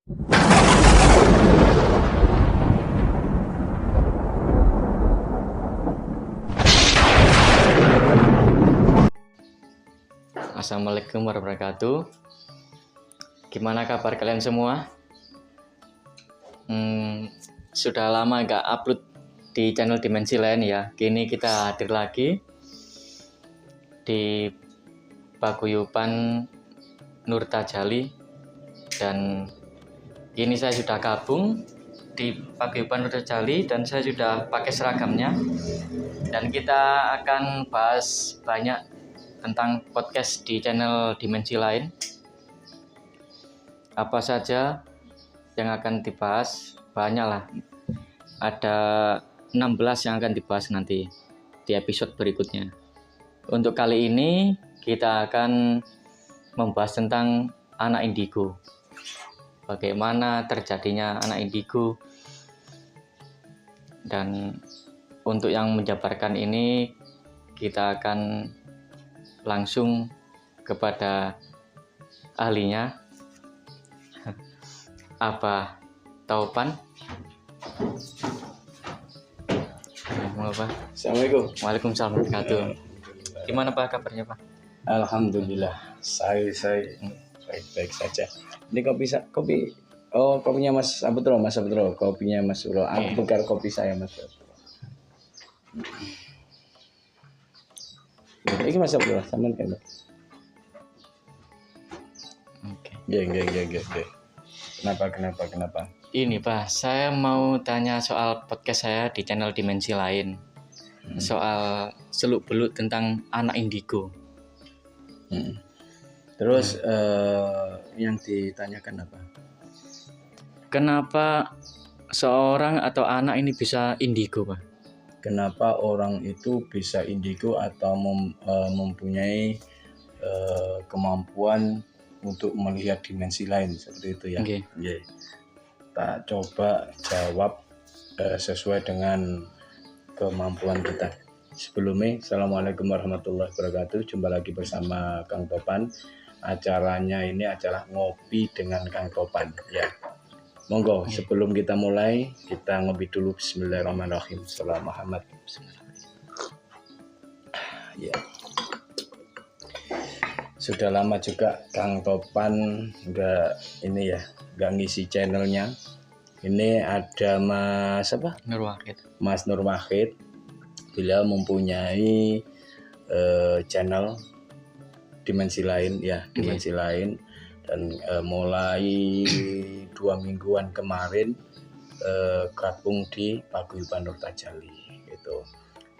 Assalamualaikum warahmatullahi wabarakatuh. Gimana kabar kalian semua? Sudah lama gak upload di channel Dimensi Lain ya. Kini kita hadir lagi di Paguyuban Nur Tajali, dan kini saya sudah gabung di Paguyuban Nur Tajali dan saya sudah pakai seragamnya, dan kita akan bahas banyak tentang podcast di channel Dimensi Lain. Apa saja yang akan dibahas? Banyak lah. Ada 16 yang akan dibahas nanti di episode berikutnya. Untuk kali ini kita akan membahas tentang anak indigo. Bagaimana terjadinya anak indigo. Dan untuk yang menjabarkan ini kita akan langsung kepada ahlinya, Abah Taupan. Assalamualaikum. Waalaikumsalam warahmatullahi wabarakatuh. Gimana Pak kabarnya Pak? Alhamdulillah, saya baik-baik saja. Ini kopinya Mas Abdul, kopinya Mas Abdul. Aku tukar kopi saya Mas Abdul. Ini Mas Abdul, sampean kan. Oke. Nggih. Kenapa? Ini Pak, saya mau tanya soal podcast saya di channel Dimensi Lain. Soal seluk-beluk tentang anak indigo. Terus yang ditanyakan apa? Kenapa seorang atau anak ini bisa indigo Pak? Kenapa orang itu bisa indigo atau mempunyai kemampuan untuk melihat dimensi lain seperti itu ya? Okay. Yeah. Tak coba jawab sesuai dengan kemampuan kita. Sebelumnya, Assalamualaikum warahmatullahi wabarakatuh. Jumpa lagi bersama Kang Topan. Acaranya ini adalah ngopi dengan Kang Topan. Ya, monggo. Okay. Sebelum kita mulai, kita ngopi dulu. Bismillahirrahmanirrahim. Salam Muhammad. Ya. Sudah lama juga Kang Topan nggak ngisi channelnya. Ini ada Mas Mas Nur Wahid. Beliau mempunyai channel Dimensi Lain ya, Dimensi Lain, dan mulai 2 mingguan kemarin gabung di Paguyuban Nur Tajali gitu.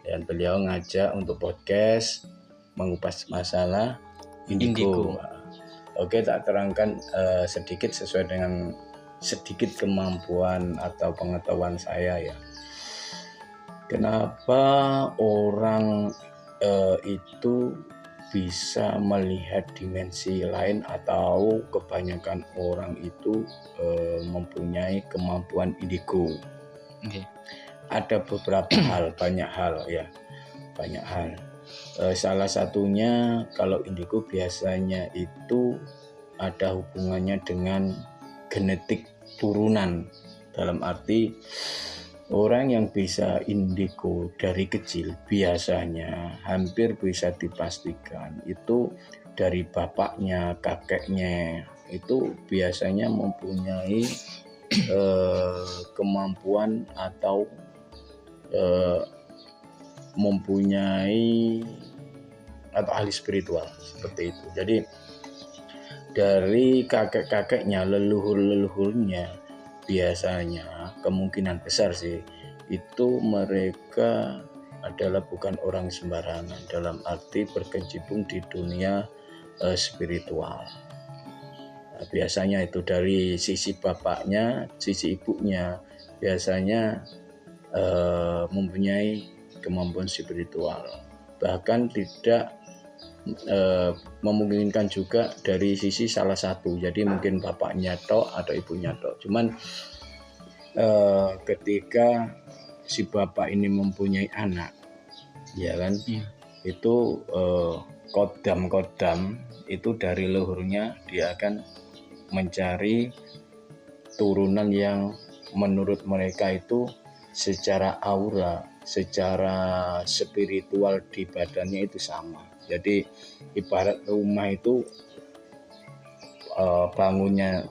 Dan beliau ngajak untuk podcast mengupas masalah indigo. Oke, tak terangkan sedikit sesuai dengan sedikit kemampuan atau pengetahuan saya ya. Kenapa orang itu bisa melihat dimensi lain, atau kebanyakan orang itu mempunyai kemampuan indigo? Okay. Ada beberapa hal, banyak hal. Salah satunya kalau indigo biasanya itu ada hubungannya dengan genetik turunan, dalam arti orang yang bisa indigo dari kecil biasanya hampir bisa dipastikan itu dari bapaknya, kakeknya itu biasanya mempunyai kemampuan atau mempunyai atau ahli spiritual seperti itu. Jadi dari kakek-kakeknya, leluhur-leluhurnya biasanya kemungkinan besar sih itu mereka adalah bukan orang sembarangan, dalam arti berkecimpung di dunia spiritual. Nah, biasanya itu dari sisi bapaknya, sisi ibunya biasanya mempunyai kemampuan spiritual. Bahkan tidak memungkinkan juga dari sisi salah satu, jadi mungkin bapaknya tok atau ibunya tok. Cuman ketika si bapak ini mempunyai anak, ya kan, itu kodam itu dari leluhurnya dia akan mencari turunan yang menurut mereka itu secara aura, secara spiritual di badannya itu sama. Jadi ibarat rumah itu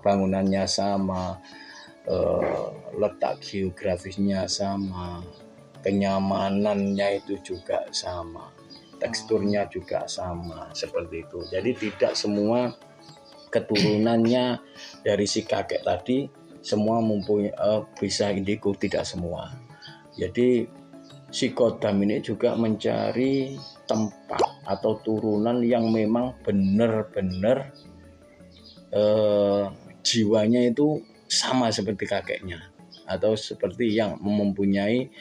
bangunannya sama, letak geografisnya sama, kenyamanannya itu juga sama, teksturnya juga sama, seperti itu. Jadi tidak semua keturunannya dari si kakek tadi semua mempunyai bisa indigo, tidak semua. Jadi si Kodam ini juga mencari tempat atau turunan yang memang benar-benar jiwanya itu sama seperti kakeknya, atau seperti yang mempunyai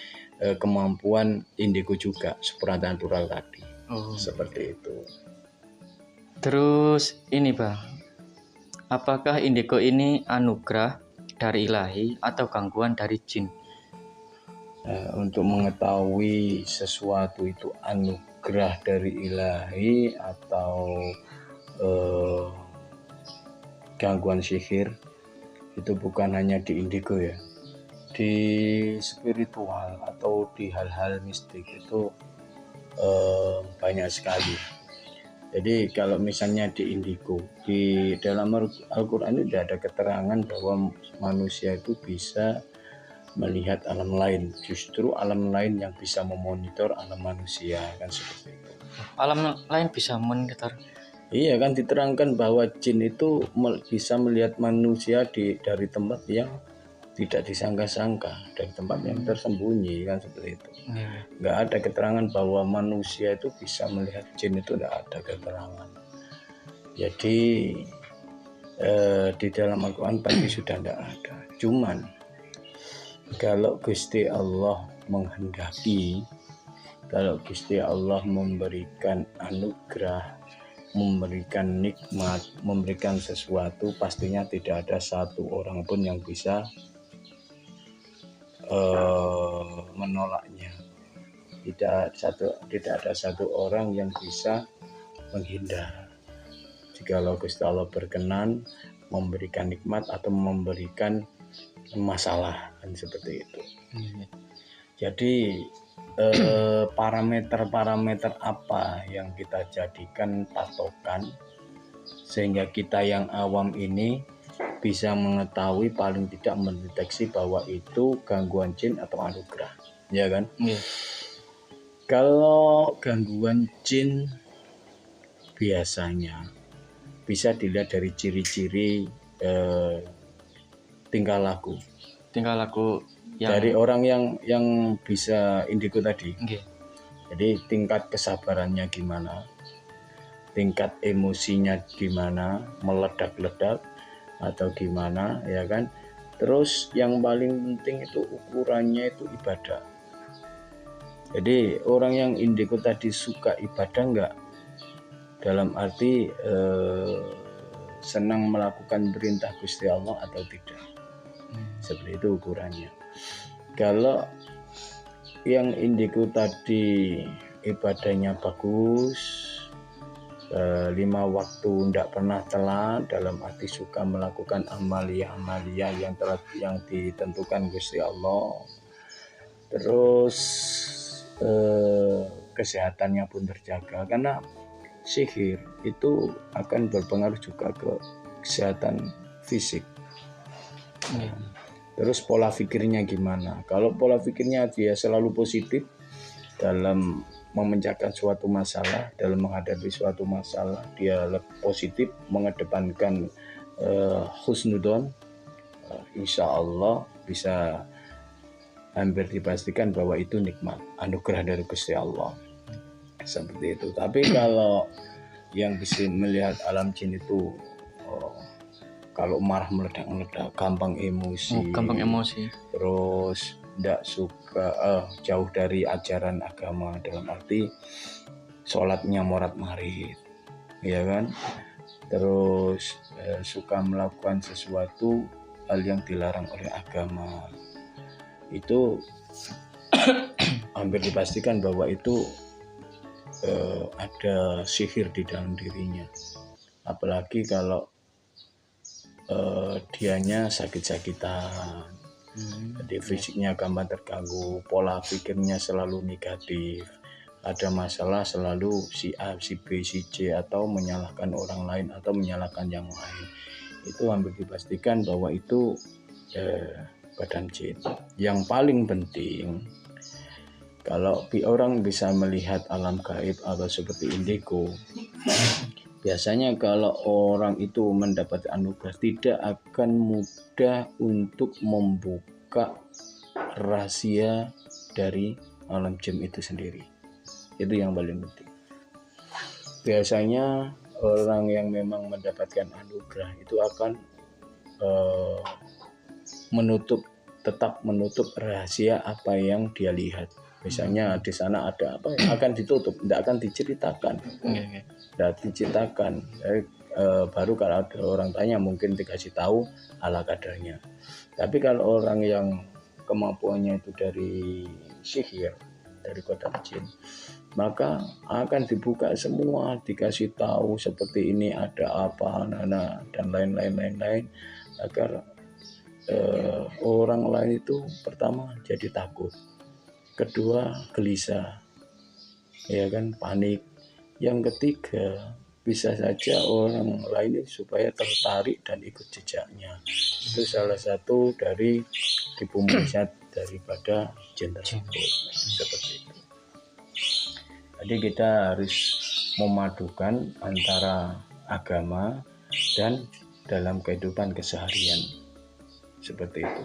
kemampuan indigo juga supranatural tadi. Seperti itu. Terus ini Bang, apakah indigo ini anugerah dari ilahi atau gangguan dari jin? Untuk mengetahui sesuatu itu anugerah dari ilahi atau gangguan sihir, itu bukan hanya di indigo ya, di spiritual atau di hal-hal mistik itu banyak sekali. Jadi kalau misalnya di indigo, di dalam Al-Quran itu tidak ada keterangan bahwa manusia itu bisa melihat alam lain. Justru alam lain yang bisa memonitor alam manusia, kan seperti itu. Alam lain bisa memonitor? Iya kan, diterangkan bahwa jin itu bisa melihat manusia dari tempat yang tidak disangka-sangka, dari tempat yang tersembunyi, kan seperti itu. Nggak ada keterangan bahwa manusia itu bisa melihat jin, itu nggak ada keterangan. Jadi di dalam Al-Quran pasti sudah nggak ada. Cuman kalau Gusti Allah menghendaki, kalau Gusti Allah memberikan anugerah, memberikan nikmat, memberikan sesuatu, pastinya tidak ada satu orang pun yang bisa menolaknya. Tidak ada satu orang yang bisa menghindar. Jikalau Gusti Allah berkenan memberikan nikmat atau memberikan masalah, kan seperti itu. Jadi parameter-parameter apa yang kita jadikan patokan sehingga kita yang awam ini bisa mengetahui, paling tidak mendeteksi bahwa itu gangguan jin atau anugerah, ya kan? Kalau gangguan jin biasanya bisa dilihat dari ciri-ciri tingkah laku yang dari orang yang bisa indigo tadi. Jadi tingkat kesabarannya gimana, tingkat emosinya gimana, meledak-ledak atau gimana, ya kan. Terus yang paling penting itu ukurannya itu ibadah. Jadi orang yang indigo tadi suka ibadah enggak, dalam arti senang melakukan perintah Gusti Allah atau tidak. Seperti itu ukurannya. Kalau yang indigo tadi ibadahnya bagus, 5 waktu tidak pernah telat, dalam arti suka melakukan amalia-amalia yang ditentukan Gusti Allah, terus kesehatannya pun terjaga, karena sihir itu akan berpengaruh juga ke kesehatan fisik. Terus pola pikirnya gimana? Kalau pola pikirnya dia selalu positif dalam memecahkan suatu masalah, dalam menghadapi suatu masalah, dia positif, mengedepankan husnudon, insya Allah bisa hampir dipastikan bahwa itu nikmat, anugerah dari Gusti Allah. Seperti itu. Tapi kalau yang bisa melihat alam jin itu kalau marah meledak-meledak, gampang emosi, terus tidak suka jauh dari ajaran agama, dalam arti sholatnya morat-marit, ya kan. Terus suka melakukan sesuatu hal yang dilarang oleh agama, itu hampir dipastikan bahwa itu ada sihir di dalam dirinya. Apalagi kalau dianya sakit-sakitan. Jadi fisiknya gampang terganggu, pola pikirnya selalu negatif, ada masalah selalu si A, si B, si C, atau menyalahkan orang lain atau menyalahkan yang lain. Itu hampir dipastikan bahwa itu badan jin. Yang paling penting, kalau orang bisa melihat alam gaib atau seperti indigo, biasanya kalau orang itu mendapat anugerah tidak akan mudah untuk membuka rahasia dari alam jin itu sendiri. Itu yang paling penting. Biasanya orang yang memang mendapatkan anugerah itu akan tetap menutup rahasia apa yang dia lihat. Misalnya di sana ada apa yang akan ditutup, tidak akan diceritakan. Tidak diceritakan. Baru kalau ada orang tanya mungkin dikasih tahu ala kadarnya. Tapi kalau orang yang kemampuannya itu dari sihir, dari kotak jin, maka akan dibuka semua, dikasih tahu seperti ini ada apa, dan lain-lain agar orang lain itu pertama jadi takut, kedua gelisah, ya kan, panik. Yang ketiga bisa saja orang lain supaya tertarik dan ikut jejaknya. Itu salah satu dari tipu muslihat daripada jin tersebut. Seperti itu. Jadi kita harus memadukan antara agama dan dalam kehidupan keseharian. Seperti itu.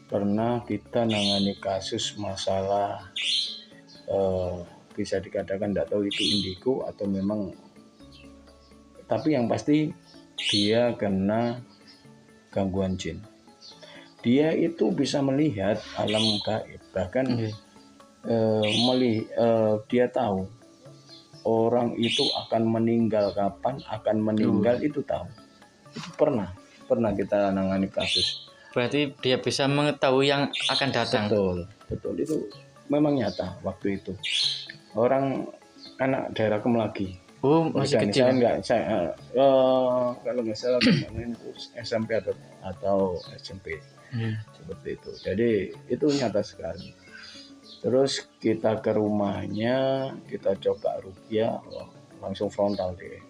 Pernah kita nangani kasus masalah bisa dikatakan tidak tahu itu indigo atau memang, tapi yang pasti dia kena gangguan jin. Dia itu bisa melihat alam gaib, bahkan dia tahu orang itu akan meninggal kapan, akan meninggal itu tahu. Itu pernah kita nangani kasus. Berarti dia bisa mengetahui yang akan datang. Betul, itu memang nyata waktu itu. Orang anak daerah Kemelagi. Masih kecil. Kalau nggak salah kemarin itu SMP atau SMP. Seperti itu. Jadi itu nyata sekali. Terus kita ke rumahnya, kita coba ruqyah, langsung frontal deh.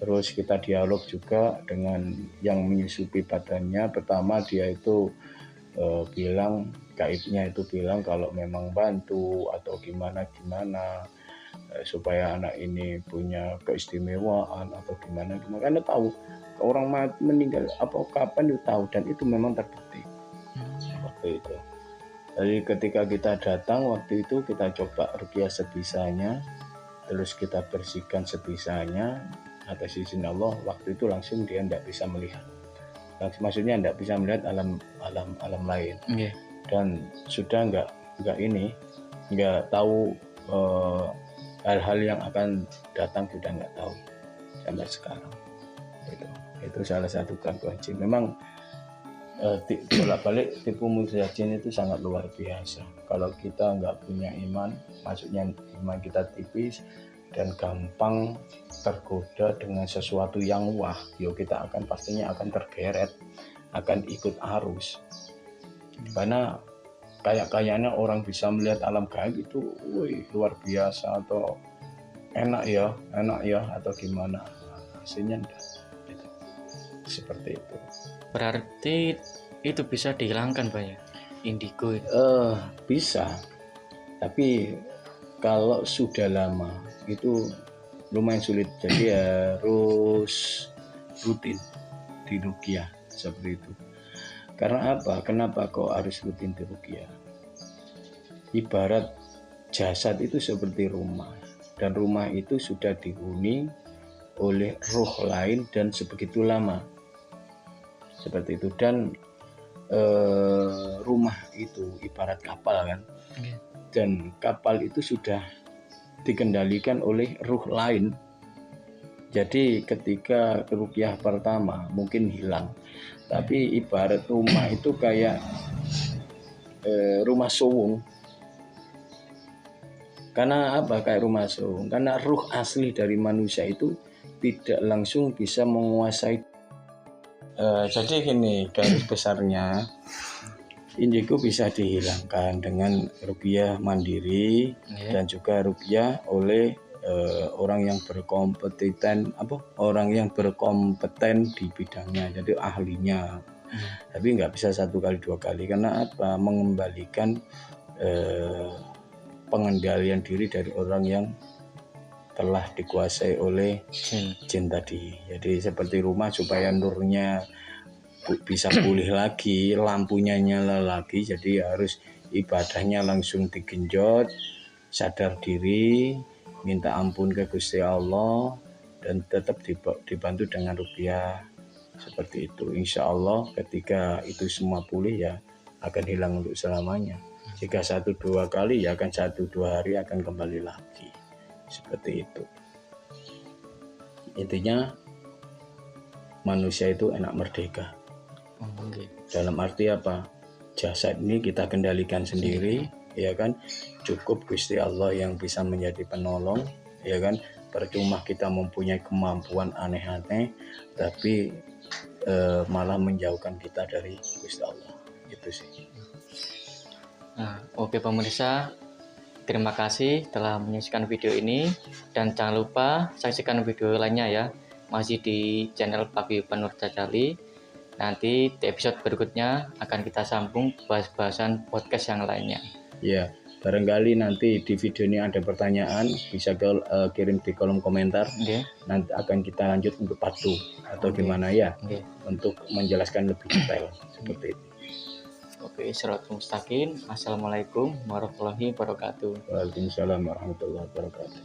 Terus kita dialog juga dengan yang menyusupi badannya. Pertama dia itu bilang, gaibnya itu bilang kalau memang bantu atau gimana supaya anak ini punya keistimewaan atau gimana. Karena tahu orang meninggal apa kapan itu tahu, dan itu memang terbukti waktu itu. Jadi ketika kita datang waktu itu, kita coba ruqyah sebisanya, terus kita bersihkan sebisanya. Atas izin Allah waktu itu langsung dia tidak bisa melihat, maksudnya tidak bisa melihat alam lain. Dan sudah nggak tahu hal-hal yang akan datang, sudah nggak tahu sampai sekarang. Itu salah satu gangguan jin. Memang bolak-balik tipu muslihat jin itu sangat luar biasa. Kalau kita nggak punya iman, maksudnya iman kita tipis dan gampang tergoda dengan sesuatu yang kita pastinya akan tergeret, akan ikut arus. Karena kayaknya orang bisa melihat alam gaib itu luar biasa atau enak ya atau gimana, hasilnya enggak gitu. Seperti itu. Berarti itu bisa dihilangkan Pak ya, indigo itu? Bisa, tapi kalau sudah lama itu lumayan sulit. Jadi harus rutin di ruqyah seperti itu. Karena apa? Kenapa kok harus rutin di ruqyah? Ibarat jasad itu seperti rumah, dan rumah itu sudah dihuni oleh roh lain dan sebegitu lama. Seperti itu. Dan rumah itu ibarat kapal kan. Dan kapal itu sudah dikendalikan oleh ruh lain. Jadi ketika ruqyah pertama mungkin hilang, tapi ibarat rumah itu kayak rumah suwung. Karena apa kayak rumah sung? Karena ruh asli dari manusia itu tidak langsung bisa menguasai. Jadi gini, garis besarnya indigo bisa dihilangkan dengan ruqyah mandiri dan juga ruqyah oleh orang yang berkompeten di bidangnya, jadi ahlinya. Tapi nggak bisa 1 kali 2 kali, karena apa? Mengembalikan pengendalian diri dari orang yang telah dikuasai oleh jin tadi. Jadi seperti rumah, supaya nurnya bisa pulih lagi, lampunya nyala lagi, jadi harus ibadahnya langsung digenjot, sadar diri, minta ampun ke Gusti Allah, dan tetap dibantu dengan ruqyah seperti itu. Insya Allah ketika itu semua pulih ya akan hilang untuk selamanya. Jika 1-2 kali ya akan 1-2 hari akan kembali lagi. Seperti itu. Intinya manusia itu enak merdeka. Dalam arti apa? Jasad ini kita kendalikan sendiri, ya kan? Cukup Gusti Allah yang bisa menjadi penolong, ya kan? Percuma kita mempunyai kemampuan aneh-aneh, tapi malah menjauhkan kita dari Gusti Allah. Itu sih. Nah, oke pemirsa, terima kasih telah menyaksikan video ini, dan jangan lupa saksikan video lainnya ya, masih di channel Paguyuban Nurta Jali. Nanti di episode berikutnya akan kita sambung bahas-bahasan podcast yang lainnya. Ya, barangkali nanti di video ini ada pertanyaan, bisa kirim di kolom komentar. Nanti akan kita lanjut untuk part 2 atau gimana ya, untuk menjelaskan lebih detail seperti itu. Oke, Shiratul Mustaqim. Assalamualaikum warahmatullahi wabarakatuh. Waalaikumsalam warahmatullahi wabarakatuh.